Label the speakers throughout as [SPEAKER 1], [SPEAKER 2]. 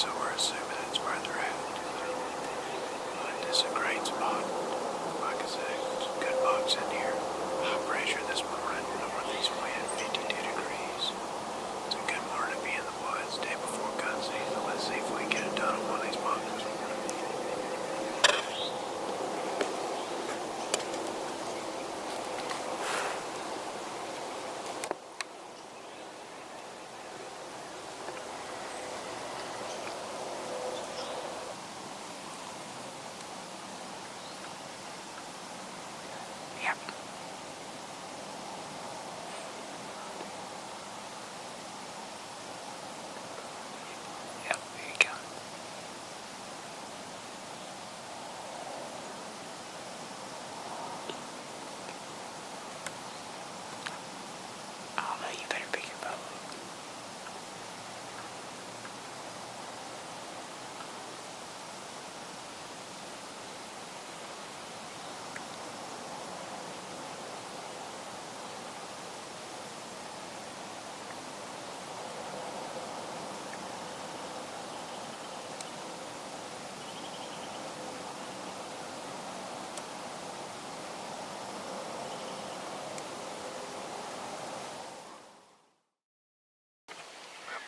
[SPEAKER 1] so we're assuming it's where they're at. But this is a great spot. Like I said, some good bugs in here. High pressure this morning, northeast wind, 52 degrees. It's a good morning to be in the woods, day before gun season. Let's see if we can get it done on one of these bugs this morning. Yep. Yep, there you go. Oh no, you better pick your bow.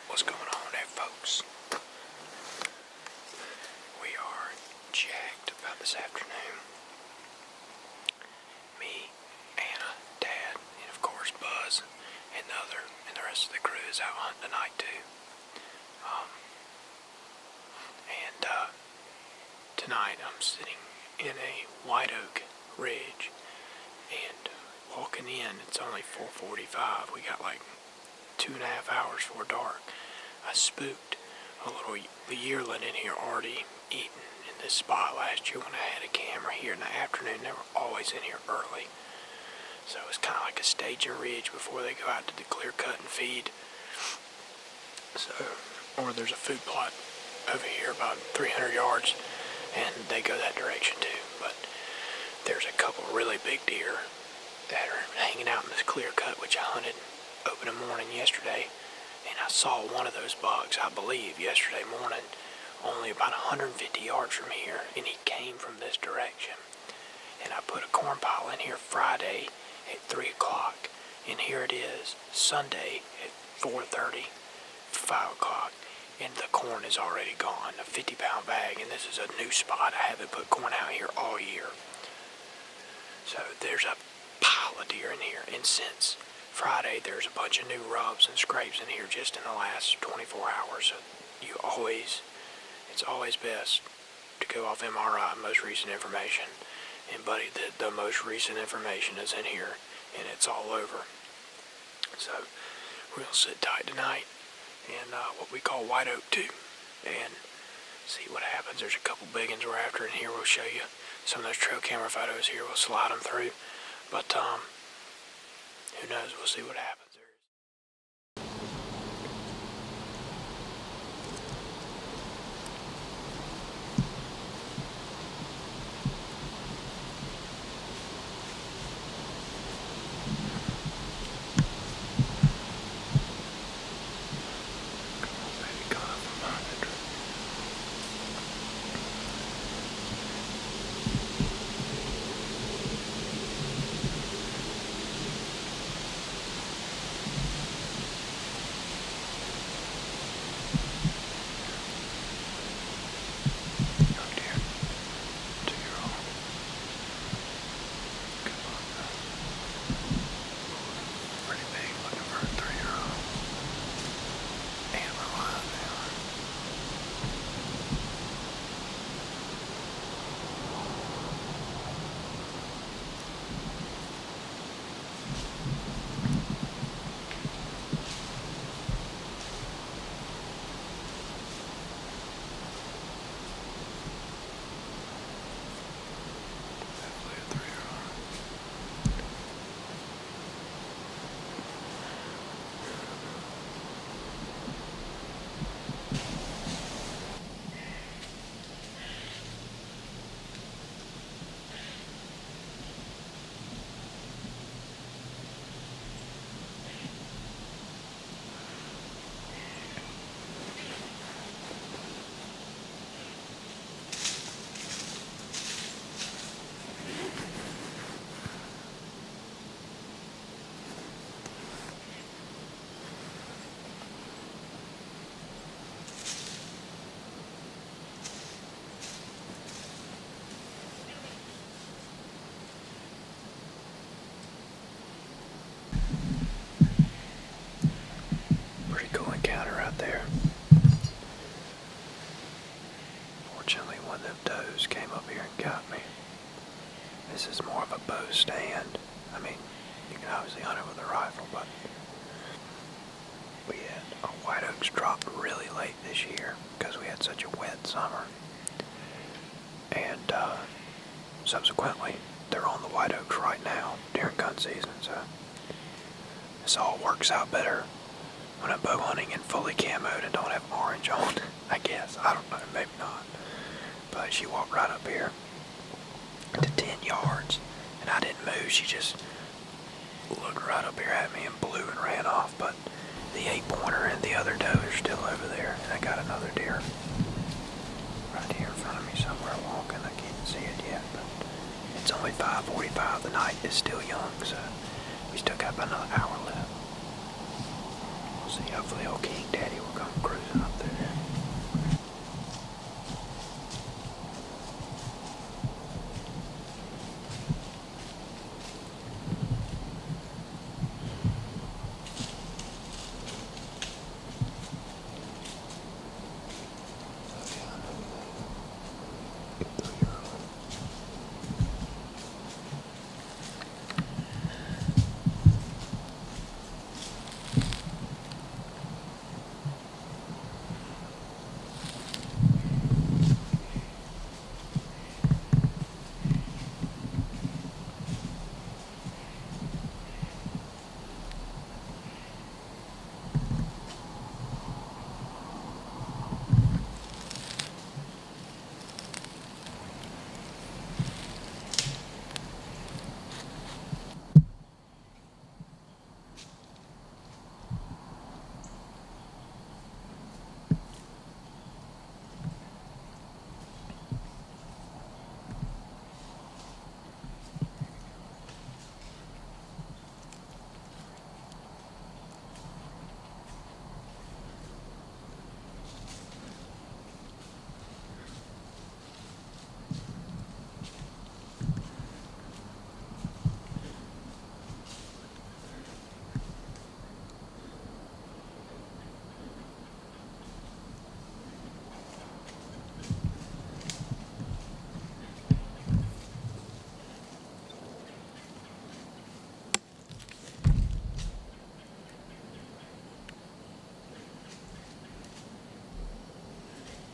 [SPEAKER 1] What's going on there, folks? We are jacked about this afternoon. Me, Anna, Dad, and of course Buzz, and the rest of the crew is out hunting tonight too. Tonight I'm sitting in a white oak ridge, and walking in, it's only 4:45. We got like 2.5 hours before dark. I spooked a little yearling in here already eating in this spot last year when I had a camera here in the afternoon. They were always in here early. So it's kind of like a staging ridge before they go out to the clear cut and feed. Or there's a food plot over here about 300 yards, and they go that direction too. But there's a couple really big deer that are hanging out in this clear cut, which I hunted opening morning yesterday, and I saw one of those bugs, I believe, yesterday morning, only about 150 yards from here, and he came from this direction. And I put a corn pile in here Friday at 3 o'clock, and here it is Sunday at 4:30, 5 o'clock, and the corn is already gone, a 50-pound bag, and this is a new spot. I haven't put corn out here all year. So there's a pile of deer in here, and since Friday there's a bunch of new rubs and scrapes in here just in the last 24 hours. So it's always best to go off MRI, most recent information. And buddy, the most recent information is in here, and it's all over. So we'll sit tight tonight and what we call white oak too, and see what happens. There's a couple big ones we're after in here. We'll show you some of those trail camera photos here. We'll slide them through, but who knows? We'll see what happens. This is more of a bow stand. I mean, you can obviously hunt it with a rifle, but we had our white oaks drop really late this year because we had such a wet summer. And subsequently, they're on the white oaks right now during gun season, so this all works out better when I'm bow hunting and fully camoed and don't have orange on, I guess. I don't know, maybe not. But she walked right up here to 10 yards, and I didn't move. She just looked right up here at me and blew and ran off. But the 8-pointer and the other doe are still over there, and I got another deer right here in front of me somewhere walking. I can't see it yet, but it's only 5:45. The night is still young, so we still got about another hour left. We'll see. Hopefully old King Daddy will come cruising up there.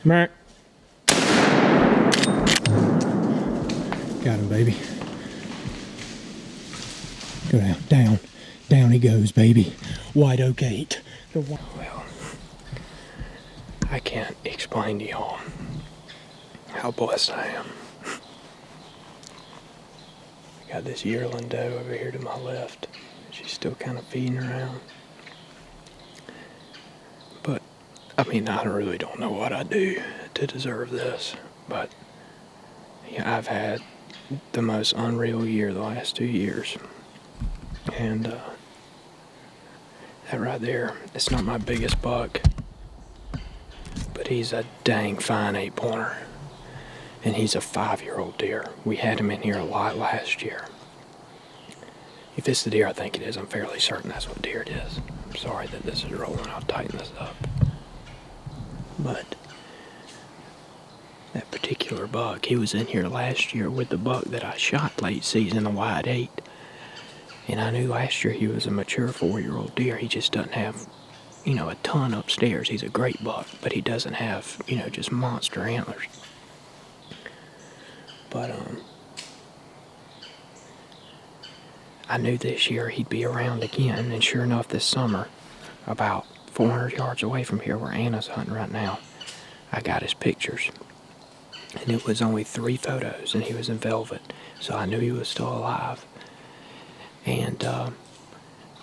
[SPEAKER 2] Mark. Got him, baby. Go down, down, down he goes, baby. White oak 8.
[SPEAKER 1] Well, I can't explain to y'all how blessed I am. I got this yearling doe over here to my left. She's still kind of feeding around. But, I mean, I really don't know what I do to deserve this. But, yeah, I've had the most unreal year the last 2 years. And, that right there, it's not my biggest buck. But he's a dang fine 8-pointer. And he's a 5-year-old deer. We had him in here a lot last year. If it's the deer I think it is, I'm fairly certain that's what deer it is. I'm sorry that this is rolling. I'll tighten this up. But that particular buck, he was in here last year with the buck that I shot late season, a white 8. And I knew last year he was a mature 4-year-old deer. He just doesn't have, a ton upstairs. He's a great buck, but he doesn't have, just monster antlers. But, I knew this year he'd be around again, and sure enough this summer, about 400 yards away from here where Anna's hunting right now, I got his pictures. And it was only 3 photos, and he was in velvet, so I knew he was still alive. And,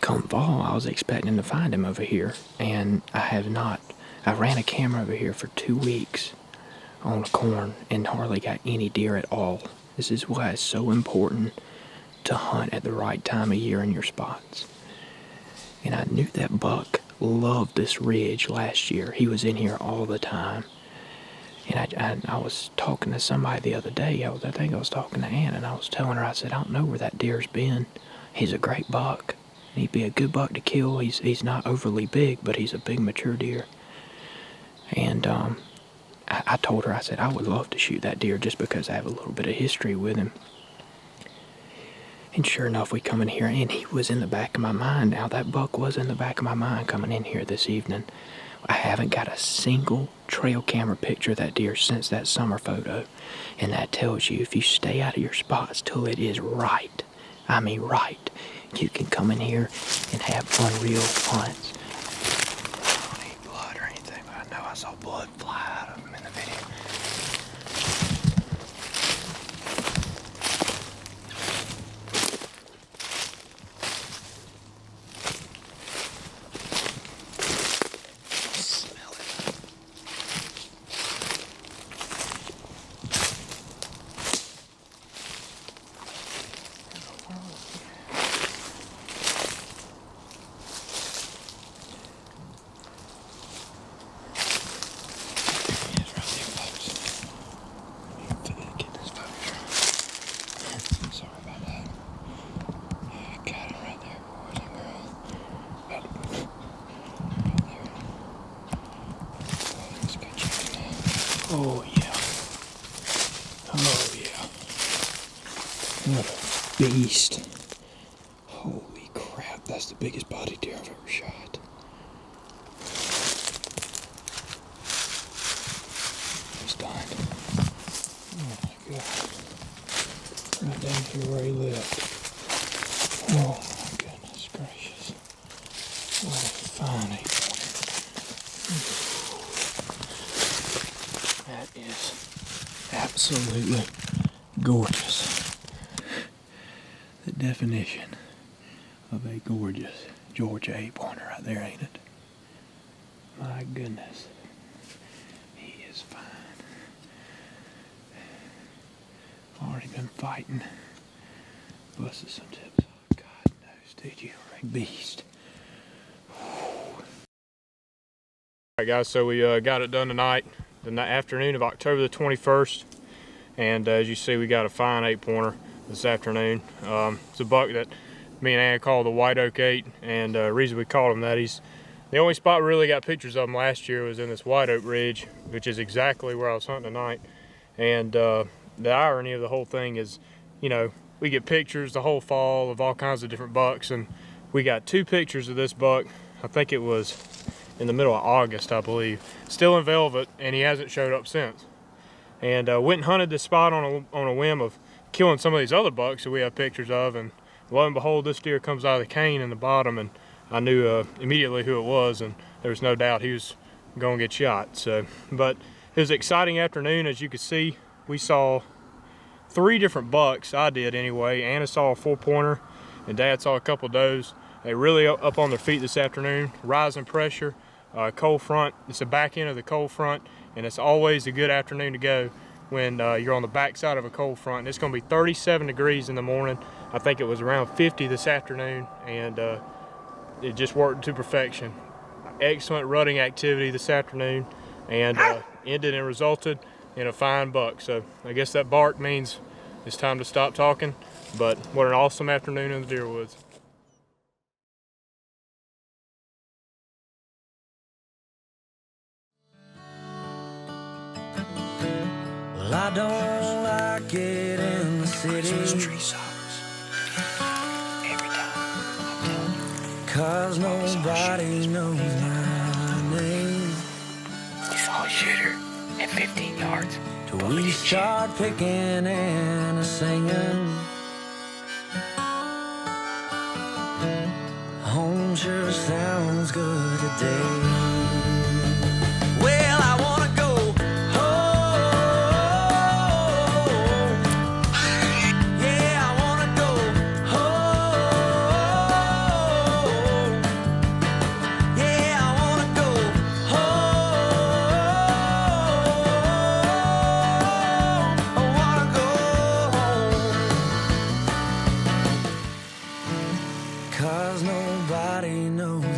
[SPEAKER 1] come fall, I was expecting to find him over here, and I have not. I ran a camera over here for 2 weeks on corn and hardly got any deer at all. This is why it's so important to hunt at the right time of year in your spots. And I knew that buck loved this ridge last year. He was in here all the time. And I was talking to somebody the other day. I think I was talking to Ann, and I was telling her, I said, I don't know where that deer's been. He's a great buck. He'd be a good buck to kill. He's not overly big, but he's a big mature deer. And I told her, I said, I would love to shoot that deer just because I have a little bit of history with him. And sure enough, we come in here, and he was in the back of my mind. Now, that buck was in the back of my mind coming in here this evening. I haven't got a single trail camera picture of that deer since that summer photo. And that tells you, if you stay out of your spots till it is right, I mean right, you can come in here and have unreal hunts. I don't need blood or anything, but I know I saw blood fly out of him in the video. Oh yeah. Oh yeah. What a beast. Holy crap, that's the biggest body deer I've ever shot. He's done. Oh my god. Right down here where he lived. Oh my goodness gracious. What a fine 8-pointer. That is absolutely gorgeous. The definition of a gorgeous Georgia 8-pointer right there, ain't it? My goodness. He is fine. Already been fighting. Busted some tips. Oh, God knows, dude, you are a beast.
[SPEAKER 3] Alright guys, so we got it done tonight, the afternoon of October the 21st, and as you see, we got a fine 8-pointer this afternoon. It's a buck that me and Ann call the White Oak 8, and the reason we called him that, he's the only spot we really got pictures of him last year was in this White Oak Ridge, which is exactly where I was hunting tonight. And the irony of the whole thing is, you know, we get pictures the whole fall of all kinds of different bucks, and we got 2 pictures of this buck. I think it was in the middle of August, I believe, still in velvet, and he hasn't showed up since. And went and hunted this spot on a whim of killing some of these other bucks that we have pictures of, and lo and behold, this deer comes out of the cane in the bottom, and I knew immediately who it was, and there was no doubt he was going to get shot. So, but it was an exciting afternoon. As you could see, we saw 3 different bucks. I did anyway. Anna saw a 4-pointer, and Dad saw a couple does. They really up on their feet this afternoon. Rising pressure. Cold front. It's the back end of the cold front, and it's always a good afternoon to go when you're on the back side of a cold front. And it's going to be 37 degrees in the morning. I think it was around 50 this afternoon, and it just worked to perfection. Excellent rutting activity this afternoon, and ended and resulted in a fine buck. So I guess that bark means it's time to stop talking, but what an awesome afternoon in the deer woods.
[SPEAKER 4] Well, I don't like it in the city,
[SPEAKER 1] Every time, I'm telling you.
[SPEAKER 4] 'cause nobody knows my name.
[SPEAKER 1] We saw a shooter at 15 yards.
[SPEAKER 4] Till we start picking and singing. Home sure sounds good today. Well, I wanna go home. Yeah, I wanna go home. Yeah, I wanna go home. I wanna go home. 'Cause nobody knows